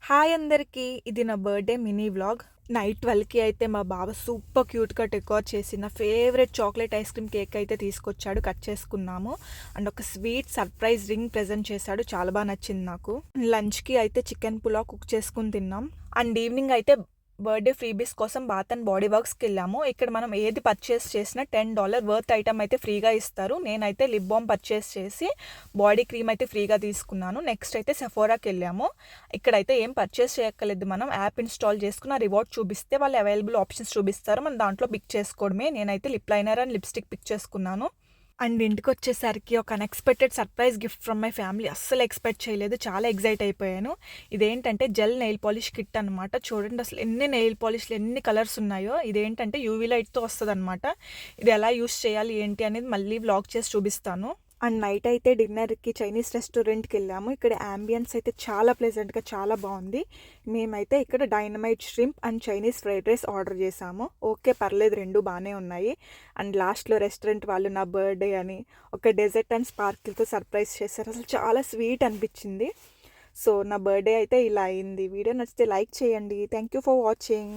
Hi అందరికీ! ఇది నా బర్త్‌డే మినీ వ్లాగ్. నైట్ 12కి అయితే మా బావ సూపర్ క్యూట్‌గా డెకోర్ చేసిన favourite chocolate ice cream cake అయితే తీసుకొచ్చాడు. కట్ చేసుకున్నాము. అండ్ ఒక స్వీట్ సర్ప్రైజ్ రింగ్ ప్రెజెంట్ చేశాడు. చాలా బాగా నచ్చింది నాకు. లంచ్‌కి అయితే చికెన్ పులావ్ కుక్ చేసుకొని తిన్నాం. అండ్ ఈవినింగ్ అయితే బర్త్‌డే ఫ్రీబీస్ కోసం బాత్ అండ్ బాడీ వర్క్స్‌కి వెళ్ళాము. ఇక్కడ మనం ఏది పర్చేస్ చేసినా $10 వర్త్ ఐటమ్ అయితే ఫ్రీగా ఇస్తారు. నేనైతే లిప్ బామ్ పర్చేస్ చేసి బాడీ క్రీమ్ అయితే ఫ్రీగా తీసుకున్నాను. నెక్స్ట్ అయితే సెఫోరాకి వెళ్ళాము. ఇక్కడైతే ఏం పర్చేస్ చేయక్కర్లేదు. మనం యాప్ ఇన్స్టాల్ చేసుకుని ఆ రివార్డ్ చూపిస్తే వాళ్ళు అవైలబుల్ ఆప్షన్స్ చూపిస్తారు. మనం దాంట్లో పిక్ చేసుకోవడమే. నేనైతే lip liner and lipstick pick చేసుకున్నాను. అండ్ ఇంటికొచ్చేసరికి ఒక unexpected surprise gift from my family. అస్సలు ఎక్స్‌పెక్ట్ చేయలేదు. చాలా ఎక్సైట్ అయిపోయాను. ఇదేంటంటే జెల్ నెయిల్ పాలిష్ కిట్ అనమాట. చూడండి అసలు ఎన్ని నెయిల్ పాలిష్‌లు ఎన్ని కలర్స్ ఉన్నాయో. ఇదేంటంటే యూవీ లైట్‌తో వస్తదనమాట. ఇది ఎలా యూజ్ చేయాలి ఏంటి అనేది మళ్ళీ వ్లాగ్ చేసి చూపిస్తాను. అండ్ నైట్ అయితే డిన్నర్‌కి చైనీస్ రెస్టారెంట్‌కి వెళ్ళాము. ఇక్కడ యాంబియన్స్ అయితే చాలా ప్లెజెంట్‌గా చాలా బాగుంది. మేమైతే ఇక్కడ dynamite shrimp and Chinese fried rice order చేసాము. ఓకే, పర్లేదు, రెండు బాగానే ఉన్నాయి. అండ్ లాస్ట్‌లో రెస్టారెంట్ వాళ్ళు నా బర్త్‌డే అని ఒక డెజర్ట్ అండ్ స్పార్కిల్‌తో సర్ప్రైజ్ చేశారు. అసలు చాలా స్వీట్ అనిపించింది. సో నా బర్త్‌డే అయితే ఇలా అయింది. వీడియో నచ్చితే లైక్ చేయండి. Thank you for watching.